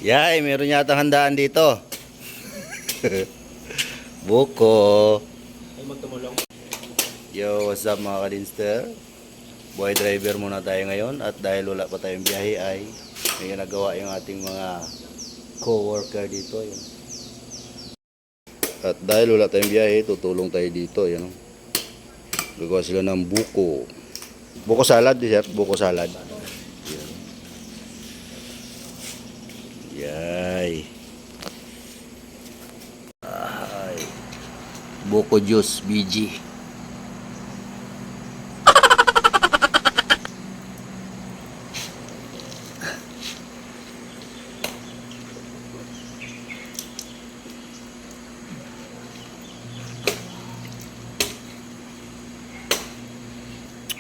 Yay, meron yata handaan dito. Buko. Ay, magtumulong. Yo, what's up mga kadinster? Boy driver muna tayo ngayon at dahil wala pa tayong biyahe ay may ginagawa yung ating mga co-worker dito. Yun. At dahil wala tayong biyahe, tutulong tayo dito. Yan. Gagawa sila ng buko. Buko salad, sir. Buko salad. Yan. Yay. Ay. Buko juice, BG.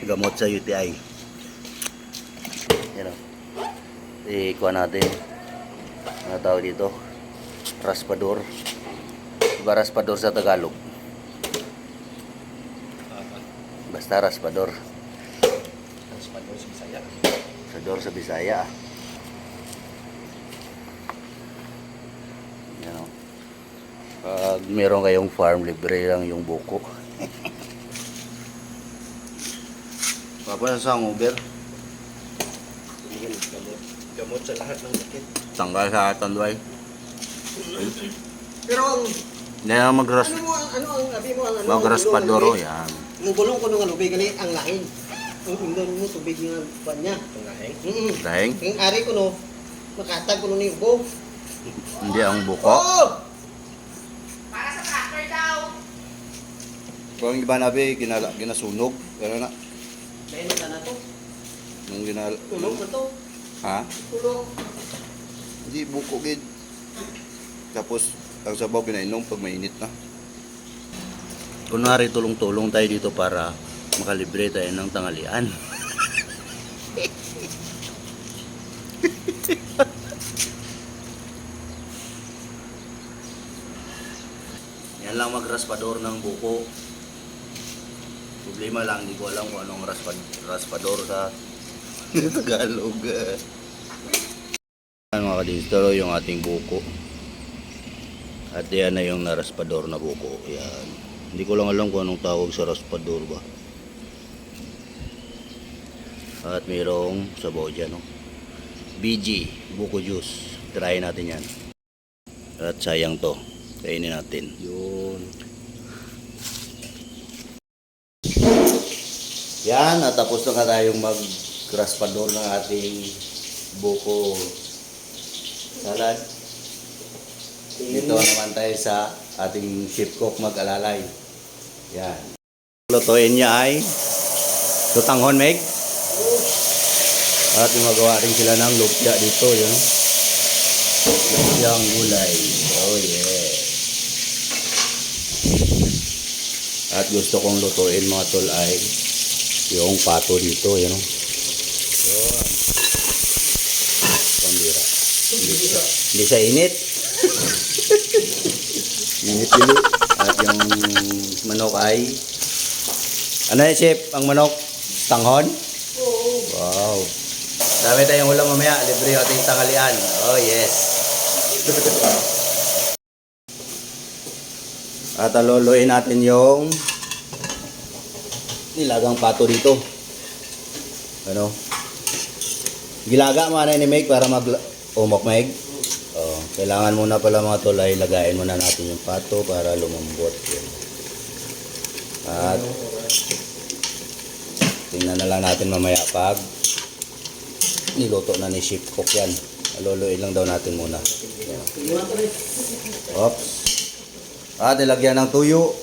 Gamot sa UTI. Yan o. Ikuha natin. Ano tawag dito? Raspador. Diba raspador sa Tagalog? Basta raspador. Raspador sa Bisaya. Raspador sa Bisaya. Yan o. Pag meron kayong farm, libre lang yung buko. Papa sa Uber. Gamot sa lahat ng sakit. Tanggal sa tanduay. Pero ang Hindi na magras. ano ang abi mo ang Magraspador yan. Ang gulong ko nung alubay gali ang lain. Ang undon mo tubig nga ban niya. Ang lahing. Dahing, Ang ari ko no makatag ko no ni ubo. hindi ang buko. Oh! Kung iba nabi, ginasunog. Gano'n na. Dahil na to. Nung Tulong na to. Ha? Tulong. Hindi, buko gid. Tapos, ang sabaw pinainom pag mainit na. Kunwari, tulong-tulong tayo dito para makalibre tayo ng tanghalian. Yan lang magraspador ng buko. Problema lang, hindi ko alam kung anong raspador sa Tagalog. Yan mga kadistro, yung ating buko. At yan na yung naraspador na buko. Yan. Hindi ko lang alam kung anong tawag sa raspador ba. At mayroong sabaw dyan. No? BG, buko juice. Try natin yan. At sayang to. Kainin natin. Yun. Yan, at tapos na tayong mag-raspador ng ating buko salad. Dito naman tayo sa ating chef cook mag-alalay. Yan. Lutuin niya ay tutanghon, Meg. At gumagawa rin sila ng lumpia dito. Yan. Lumpiang gulay. Oh yeah. At gusto kong lutuin mga tol ay yung pato dito, yan o. Yun. Pambira. Hindi sa init. Init dito. At yung manok ay, ano yan, chef? Ang manok? Tanghon? Oo. Wow. Dami tayong ulam mamaya. Libre yung ating tanghalian. Oh, yes. At aluluin natin yung nilagang pato dito. Ano? Gilaga mo na ni Meg para umok Meg. Oh, kailangan muna pala mga tol ay lagayin muna natin yung pato para lumambot. Yan. At tingnan na lang natin mamaya pag niluto na ni Chef Cook yan. Aluluin lang daw natin muna. Yan. Oops. At ilagyan ng tuyo.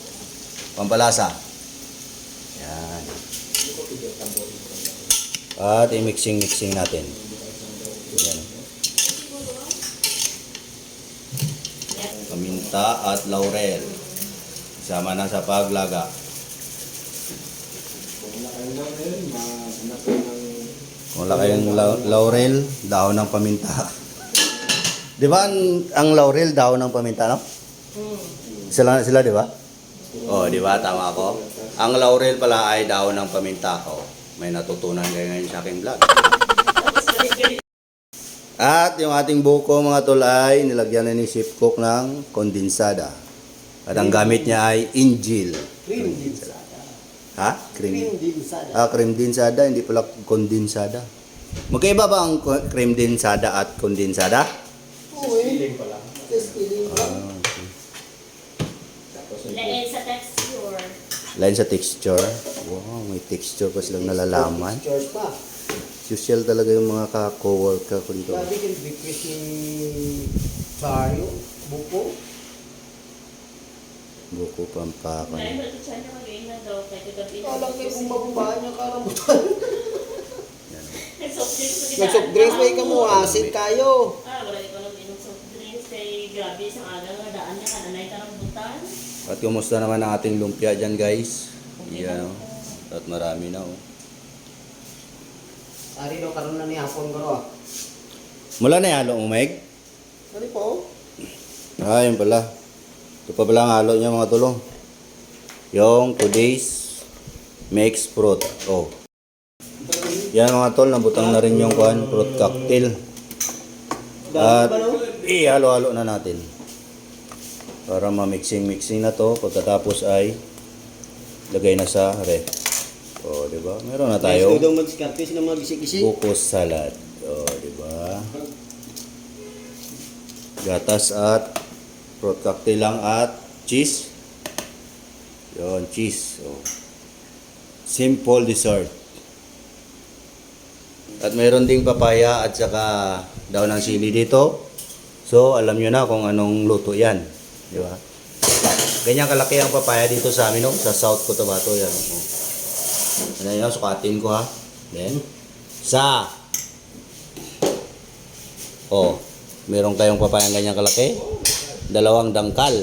Pampalasa. Yan. At i-mixing natin. Yan. Paminta at laurel. Sama na sa paglaga. Kung wala kayong laurel, dahon ng paminta. Di ba ang laurel, dahon ng paminta, no? Sila, di ba? Oh, di ba? Tama ako. Ang laurel pala ay dahon ng paminta. Oh, may natutunan kayo ngayon sa aking vlog. At yung ating buko mga tol ay nilagyan na ni Chef Cook ng kondensada. At ang gamit niya ay Injil. Cream dinsada. Ha? Cream dinsada. Cream dinsada, hindi pala kondensada. Magkaiba ba ang cream dinsada at kondensada? Oo eh. Feeling pa lang. Just feeling lang. Okay. Tapos Lain sa texture. Lain sa texture. Wow, may texture pa silang nalalaman. Pictures pa. Social talaga yung mga ka-co-worker ko dito. Grabe yung request ni Chario. Buko. Buko pampakan. Dahil ba ito siya na mag-iingat daw kay kagabi na. Alam kayo kung mababa niya karamutan. Nag-soft drinks. Nag-soft drinks may kamuhasin kayo. Wala ko nag-inom soft drinks. Kay grabe isang aga nga daan niya kananay karambutan. At kumusta naman ang ating lumpia dyan guys? Yan oh. At marami na oh. Ari daw karon na ni hapon ko. Mula na yung halo mo, Meg? Ari po. Yun pala. Ito pa pala ang halo niya mga tulong. Yung today's mixed fruit. Oh. Yan mga tol, nabutang na rin yung fruit cocktail. At ihalo-halo na natin. Para ma-mixing-mixing na to. Pagkatapos ay lagay na sa ref. O, di ba? Meron na tayo. Tayo daw mag-diskarte sila mga gisik-gisik. Buko salad. O, di ba? Gatas at fruit cocktail lang at cheese. Yon, cheese. O. Simple dessert. At mayroon ding papaya at saka daw ng sili dito. So, alam nyo na kung anong luto yan. Di ba? Ganyan kalaki ang papaya dito sa amin, no? Sa South Cotabato yan. Oh. Ano yun, sukatin ko ha. Then, meron kayong papayang ganyan kalaki? 2 dangkal.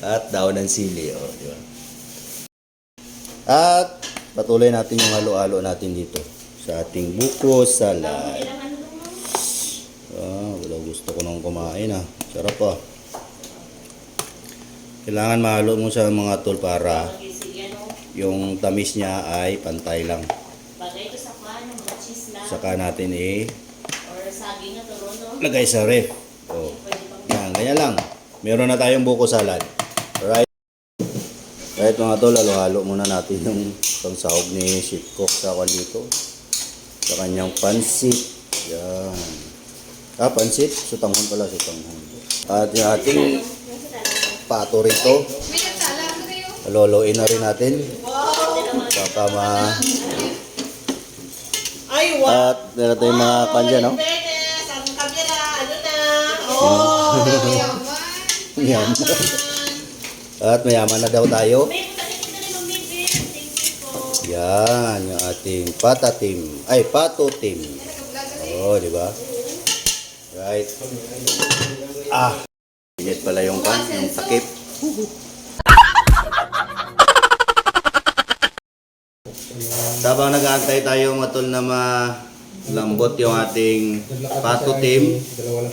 At daon ng sili, oh, di ba? At patuloy natin yung halo-halo natin dito sa ating buko salad. Kailangan naman. Wala gusto ko nang kumain ah. Sarap ah. Kailangan mahalo mo sa mga tol para Sige, ano. yung tamis niya ay pantay lang. Bagay ito sa pan, mga cheese lang. Saka natin Or saging na turo, no? lagay sa ref. Oh. Pwede pang Yan, ganyan lang. Meron na tayong buko salad. Alright. Right mga tol, halo-halo muna natin yung pangsahog ni Chef Cook sa dito. Sa kanyang pansit. Yan. Pansit. Sutanghon pala, sutanghon. At yung ating pato rito. Loloin na rin natin. Baka Ay, wow. At meron tayong mga kanya, no? Benes, ang kamera, ano na? Oh, Yan. At mayaman na daw tayo. May putanin ko na rin ng bibig. Thank you po. Yan, yung ating patatim. Ay, patotim. Oh, di ba? Right. Init pala yung yung takip. Habang nag-aantay tayo matol na malambot yung ating patotim, Dalawa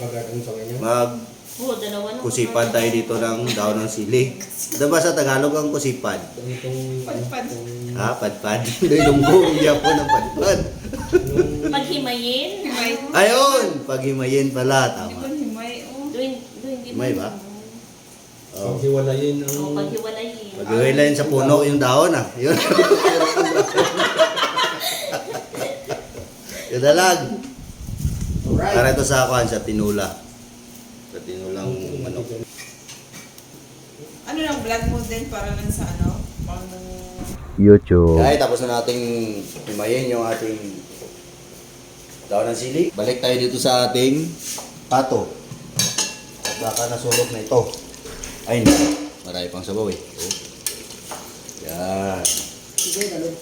na. kusipad tayo dito ng daon ng sili. Diba sa Tagalog ang kusipad? Padpad. Padpad. Hindi lunggo, hindi ako ng padpad. Paghimayin. Ayun! Paghimayin pala, tama. Himay, oh. Doing Himay ba? Oh. hiwalayin ang... O, paghiwalayin. Paghiwalayin sa puno yung daon ah. Yun. Yun na lang. Para ito sa akuan, sa tinula. Sa tinulang manok. Ano lang, vlog mo din para lang sa ano? Pang... YouTube. Kaya tapos na nating himayin yung ating daon ng sili. Balik tayo dito sa ating pato. At baka nasulok na ito. Ay, hindi. Marami pang sabaw eh. Oh. Yan. Sige, ganun.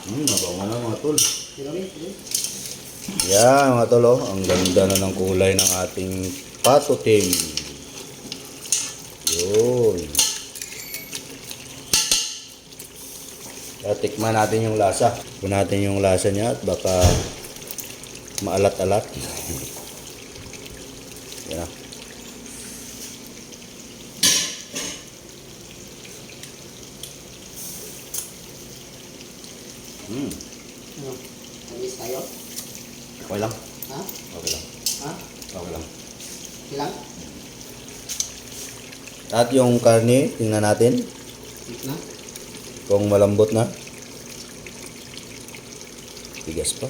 Mabango na mga tol. Sige, sige. Yan mga tol, oh. Ang ganda na ng kulay ng ating patotim. Yun. Tikman natin yung lasa. Tikman natin yung lasa niya at baka maalat-alat. Yan na. Nag-miss tayo? Okay lang. Ha? Okay lang. Ha? Okay lang. Ilang? At yung karne, tingnan natin Wait na? kung malambot na. Tigas pa.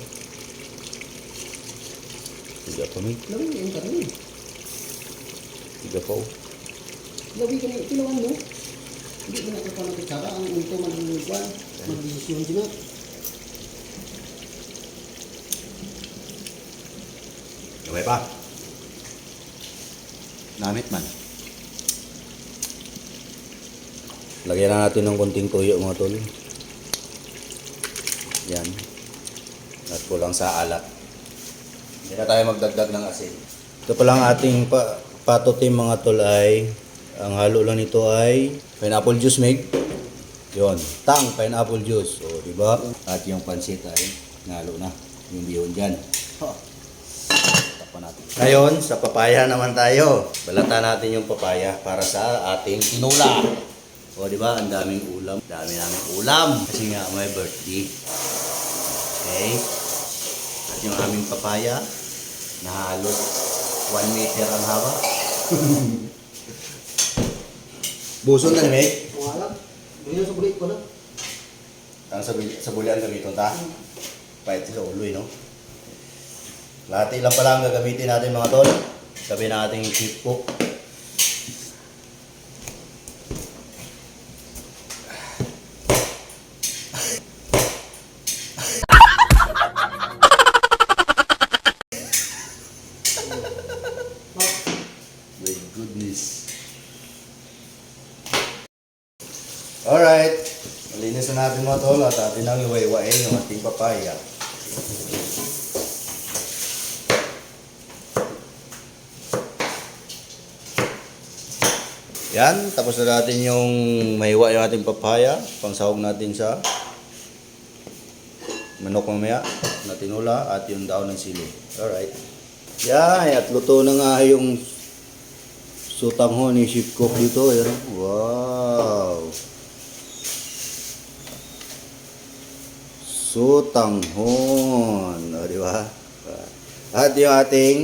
Tiga pa, may. Lawin mo yung karne. Tiga pa, oh. Lawin ka na, kilawan mo. Hindi mo natutuwa ng kutsara. Ang unto man ang lupan. Mag-desisyon din na. Okay pa. Namit man. Lagyan na natin ng konting tuyo mga tol. Yan. At kulang sa alat. Hindi na tayo magdagdag ng asin. Ito pa lang ating patutim mga tol ay ang halo lang nito ay pineapple juice, Meg. Yon, tang pineapple juice. O, di ba? At yung pansit ay nalo na. Yung bihon diyan. Tapan natin. Ngayon, sa papaya naman tayo. Balatan natin yung papaya para sa ating tinula. O, di ba? Ang daming ulam. Dami naming ulam. Kasi nga, may birthday. Okay? At yung aming papaya, na halos 1 meter ang haba. Buson na ni Meg. Kung alam. Ganyan sa bulit ko na. Ang sa bulian gamiton ta. Pahit sa uloy, no? Lahat lang pala ang gagamitin natin mga tol. Sabi na ating chip cook. My goodness. Alright. Malinis na natin mga tol at atin ang iwaiwain yung ating papaya. Yan, tapos na natin yung mahiwa yung ating papaya. Pangsahog natin sa manok mamaya na tinula at yung daon ng sili. Alright. Yan, at luto na nga yung sutangho ni Chef Cook dito. Yan. Wow! Sutanghon. O, di ba? At yung ating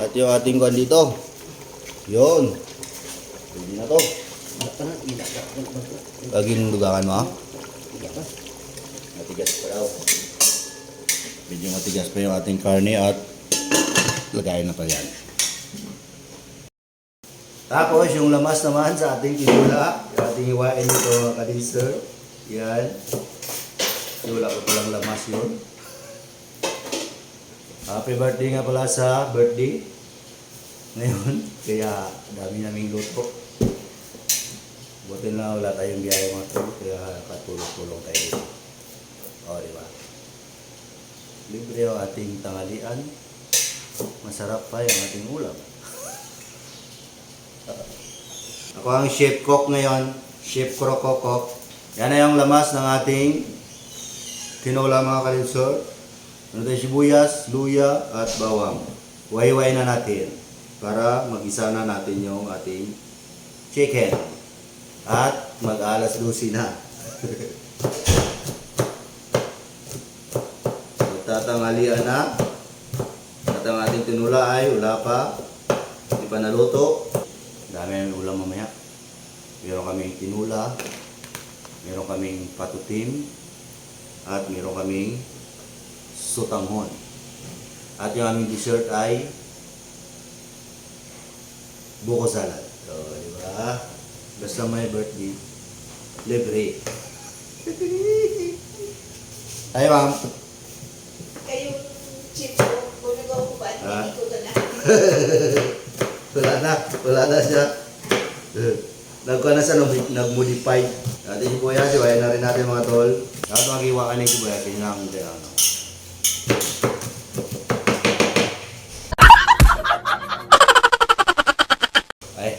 at yung ating kwan dito. Yun. Pwede na to. Laging dugangan mo, ha? Matigas pa daw. Medyo matigas pa yung ating karne at lagayin na pa yan. Tapos yung lamas naman sa ating tinula, yung ating hiwain dito mga kadinser. Yan. Wala ko palang lamas yun. Happy birthday nga pala sa birthday. Ngayon, kaya dami naming luto. Buti na wala tayong biyaya mga tol, kaya katulog-tulong tayo dito. O, di ba? Libre ang ating tanghalian. Masarap pa yung ating ulam. Ako ang chef cook ngayon, Chef Krokokok. Yan na yung lamas ng ating tinola mga kalinsor. Ano tayo, sibuyas, luya at bawang. Wahiwain na natin para mag-isa na natin yung ating chicken. At mag-alas 12 na. Magtatanghalian na. At ang ating tinula ay wala pa. Hindi pa naluto. Dami ang ulam mamaya. Meron kaming tinula. Meron kaming patutim. At meron kaming sutanghon. At yung aming dessert ay buko salad. So, di ba? Basta may birthday, libre. Ay, ma'am. Kayo, chip ko, kung nagawa ko ba, Ah. hindi ko na Wala na siya. Nagkuha na siya, nag-modify. Dati si Kuya, siwayan na rin natin mga tol. Dapat mag-iwa ka na si Kuya, kailangan din ano. Ay,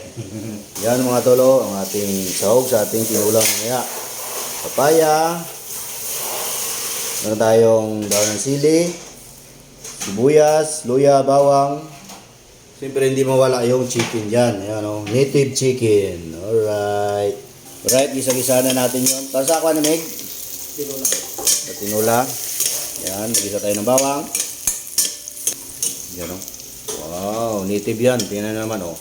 yan mga tolo, ang ating sahog sa ating tinulang mamaya. Papaya. Meron tayong daon ng sili, sibuyas, luya, bawang. Siyempre hindi mawala yung chicken dyan. Ayan, oh, native chicken. Alright. Alright, gisa-gisa na natin yun. Tapos ako na, Meg. Tinula. At tinula. Yan, magisa tayo ng bawang. Yan o. Wow, native yan. Tingnan naman o.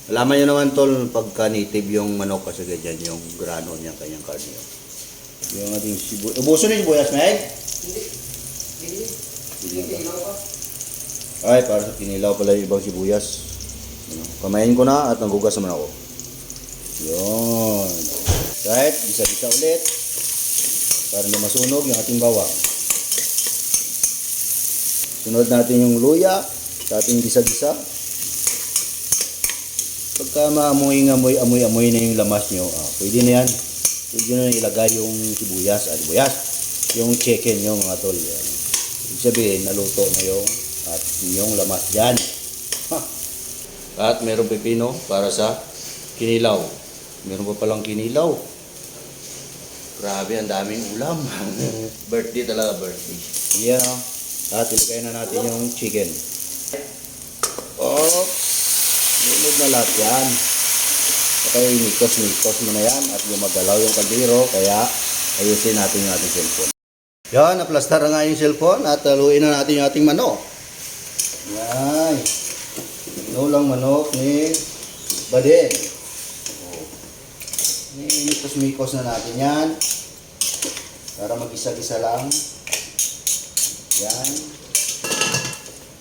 Alaman nyo naman tol, pagka native yung manok kasi ganyan yung grano niya, kanyang karne. Yung ating sibuyas. Ubuso na yung sibuyas, Meg? Hindi. Ay, para sa kinilaw pala yung ibang sibuyas. Ano, kamayin ko na at nanggugas naman ako. Yun. Right, bisa-bisa ulit. Para na masunog yung ating bawang. Sunod natin yung luya sa ating gisa-gisa. Pagka maamoy-amoy na yung lamas nyo, pwede na yan. Pwede na ilagay yung sibuyas. Sibuyas. Yung chicken nyo mga tol. Yan. Ibig sabihin, naluto na yung lamas dyan. Ha. At meron pepino para sa kinilaw. Meron pa palang kinilaw. Grabe, ang daming ulam. Birthday talaga, birthday. Yan. At ilagay na natin yung chicken. Oh, lunod na lahat yan. Okay, mikos mo na yan at gumagalaw yung kaldero. Kaya ayusin natin yung ating cellphone. Yan, naplastar na nga yung cellphone at haluin na natin yung ating manok. Yan. Inulang manok ni Baden. Mikos na natin yan. Para mag-isa-gisa lang. Yan.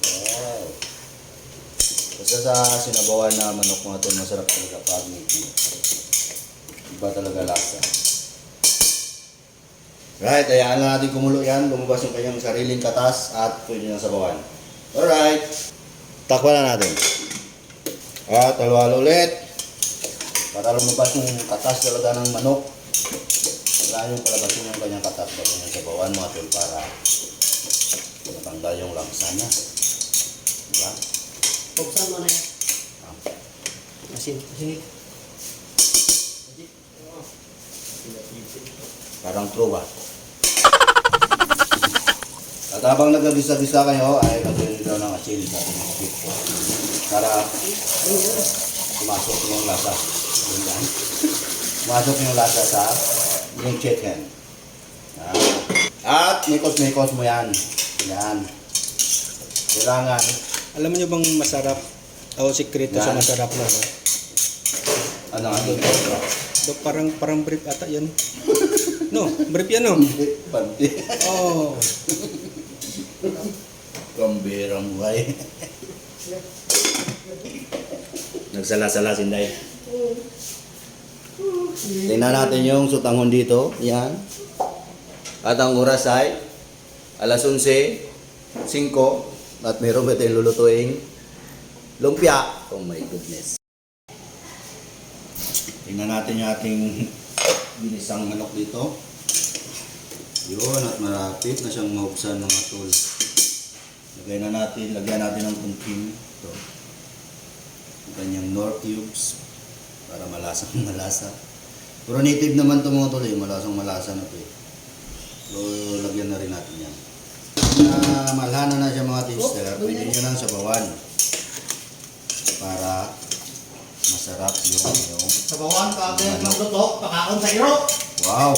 Wow. Basta sa sinabawan na manok mga ito, masarap talaga pag native. Iba talaga lasa. Right, hayaan lang natin kumulo yan. Lumabas yung kanyang sariling katas at pwede na sabawan. Alright. Takpan na natin. At halo-halo ulit. Para lumabas yung katas talaga ng manok. Kailangan yung palabasin yung kanyang katas bago yung sabawan mga tol para matanggal yung langsa niya. Diba? Buksan mo na yan. Asin. Parang trova. At habang nagagisa-gisa kayo, ay nagdala ng asin sa ating skip ko. Para pumasok yung lasa. Ganyan. Pumasok yung lasa sa yung chicken. Yan. At mikos-mikos mo yan. Yan. Kailangan. Alam niyo bang masarap o sikreto sa Yan. masarap na, no? Ano nga doon? Do, parang brief ata yan. No, brief yan, no? Panti. Oh. Kambirang buhay. Nagsala-sala sinday. Tingnan natin yung sutanghon dito. Yan. At ang oras ay alas 11:05 at meron ba tayong lulutuing lumpia. Oh my goodness. Tingnan natin yung ating binisang manok dito. Yun, at marapit na siyang mahuksan mga tol. Lagyan natin ng kunting ito. Yung kanyang nor cubes para malasang malasa. Pero native naman ito mga tol, malasang malasa na ito. So, lagyan na rin natin yan. Malhana na siya mga tipster, pwede nyo nang sabawan para masarap yung Sabawan ka agad magluto, pakaon sa iro. wow!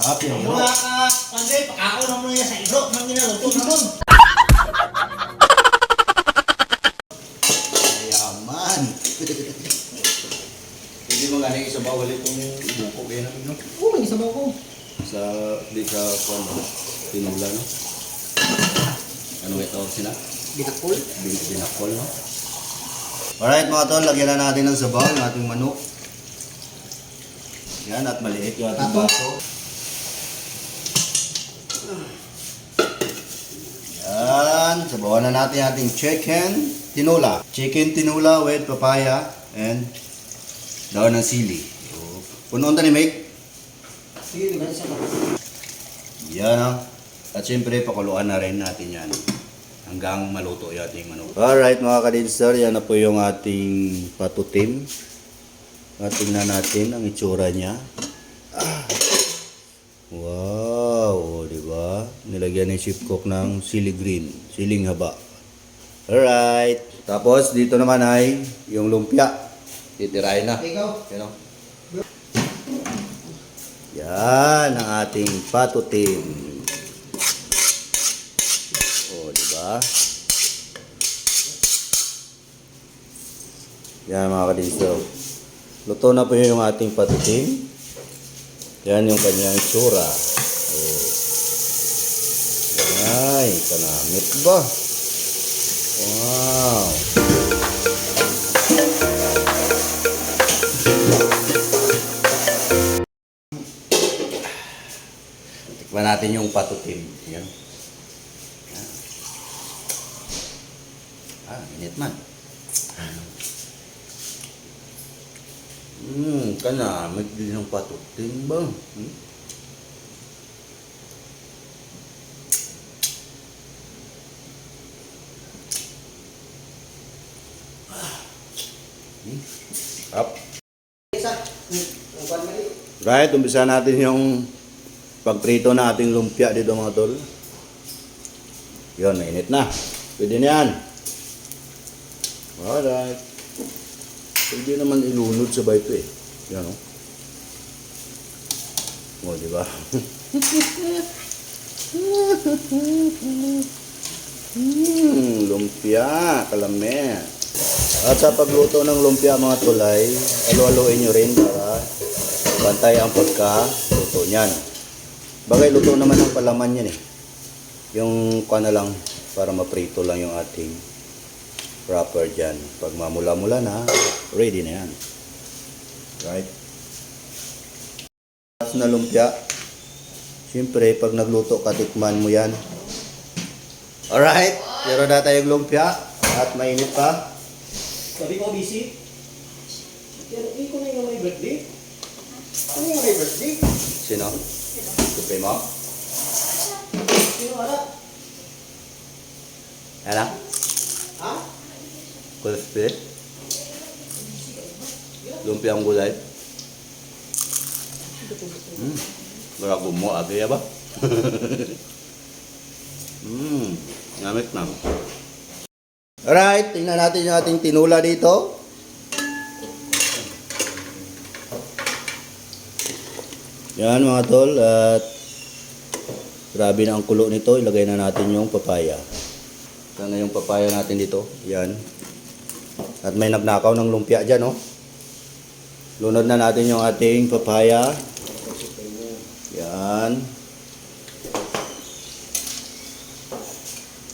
Happy ang Mula ka, Panday, pakaon na mo niya sa iro nang ginaluto na nun. yaman! Hindi mo nga isabaw ulit itong buko kaya namin, no? Oo, may sabaw ko. Di sa tinula, no? Ano ito sila? Binakol. Binakol, no? Alright mga tol, lagyan na natin ng sabaw ng ating manok. Yan, at maliit yung ating baso. Yan, sabawan na natin ating chicken tinula. Chicken tinula with papaya and daon ng sili. So, punoon ta ni Meg. Sige, ganyan sa mga. Yan, ah. At syempre, pakuluan na rin natin yan hanggang maluto yung ating manok. Alright mga kadinster, yan na po yung ating patutim. At tingnan natin ang itsura niya. Ah. Wow, di ba? Nilagyan ni Chef Cook ng sili green, siling haba. Alright. Tapos dito naman ay yung lumpia. Titirahin na. Ikaw. You know? Yan ang ating patutim. O, diba? Yan mga kadinso. Luto na po yung ating patutim. Yan yung kanyang itsura. Oh. Ay, kanamit ba? Wow. Tikman natin yung patutim. Yan. Yan. Init man. Kanamit din yung patutim ba? Up. Right, umpisa natin yung pagprito na ating lumpia dito mga tol. Yun, mainit na. Pwede na yan. Alright. Pwede naman ilunod sa ito eh. Yan o. O, diba? Lumpia, kalame. At sa pagluto ng lumpia mga tulay, alo-aloin nyo rin para bantay ang pagkaluto niyan. Bagay luto naman ang palaman yan eh. Yung na lang para maprito lang yung ating wrapper dyan. Pag mamula-mula na, ready na yan. Right? Na lumpia. Siyempre, pag nagluto ka, tikman mo yan. Alright, meron na tayong lumpia at mainit pa. Sabi ko, busy. Hindi ko na yung may birthday. Ano yung may birthday? Sino? Tupi mo? Sino wala? Ano? Ha? Kulpe? Lumpia ang gulay? Marago mo, agay ba? Namit na. Alright, tingnan natin yung ating tinula dito. Yan mga tol, at grabe na ang kulo nito. Ilagay na natin yung papaya. Sana yung papaya natin dito. Yan. At may nagnakaw ng lumpia dyan, oh. Lunod na natin yung ating papaya. Yan.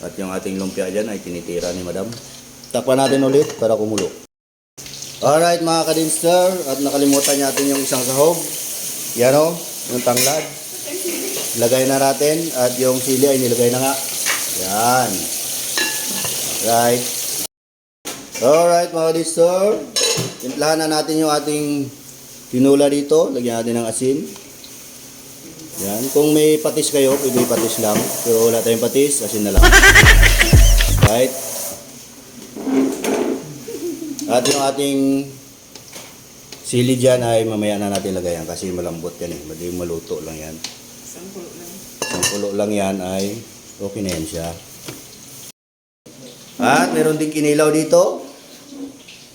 At yung ating lumpia dyan ay tinitira ni madam. Takpan natin ulit para kumulo. Alright mga kadinster, at nakalimutan natin yung isang sahog. Yan o, yung tanglad. Lagay na natin at yung sili ay nilagay na nga. Yan. Right. Alright mga kadinster, timplahan na natin yung ating tinula dito. Lagyan natin ng asin. Yan. Kung may patis kayo, pwede patis lang. Pero wala tayong patis, asin na lang. Right? At yung ating sili dyan ay mamaya na natin lagayan kasi malambot yan eh. Madi maluto lang yan. Isang pulo lang yan ay okay na yan siya. At meron din kinilaw dito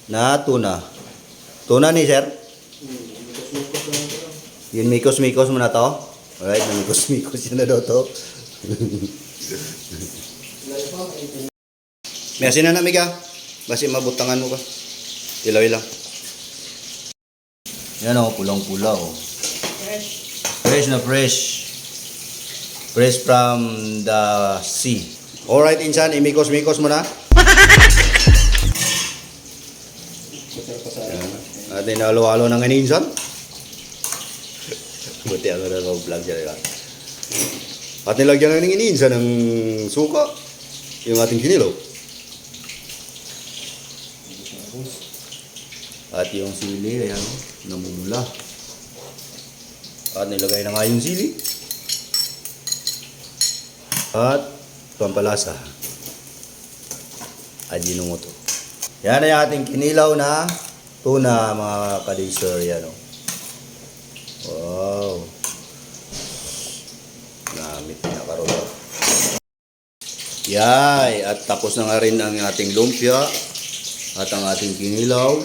na tuna. Tuna ni sir? Yun mikos-mikos mo na to. Alright, namikos-mikos yun na daw to. May asin na namig ah. Basi mabutangan mo ka. Ilaw lang. Yan o, pulang-pula o. Fresh na fresh. Fresh from the sea. Alright, insan, imikos-mikos mo na. Atin na halo-halo ng insan. Buti ako na vlog dyan. At nilagyan na ng iniinsa ng suka. Yung ating kinilaw. At yung sili, ayan, namumula. At nilagay na nga yung sili. At pampalasa. Ajinomoto. Yan ay ating kinilaw na tuna mga kadinser. Yan o. Wow. Namit na karoon. Yay. At tapos na nga rin ang ating lumpia. At ang ating kinilaw.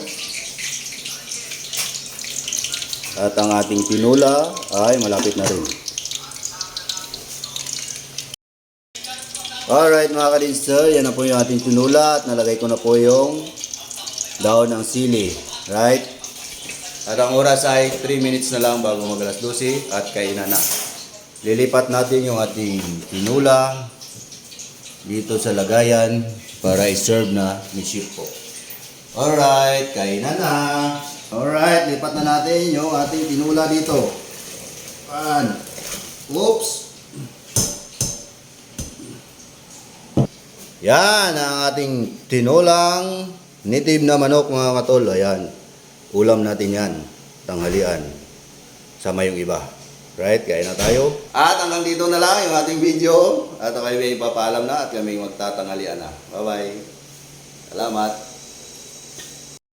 At ang ating tinula ay malapit na rin. Alright mga kadinster, yan na po yung ating tinula at nalagay ko na po yung daon ng sili. Right? At ang oras ay 3 minutes na lang bago mag alas 12 at kainan na. Lilipat natin yung ating tinula dito sa lagayan para i-serve na ni Chef Cook. Alright, kainan na. Alright, lipat na natin yung ating tinula dito. Oops! Yan ang ating tinulang native na manok mga katol. Ayan, ulam natin yan, tanghalian. Sama yung iba. Right, kaya na tayo. At hanggang dito na lang yung ating video. At ako ay may papaalam na at kami magtatanghalian na. Bye-bye. Salamat.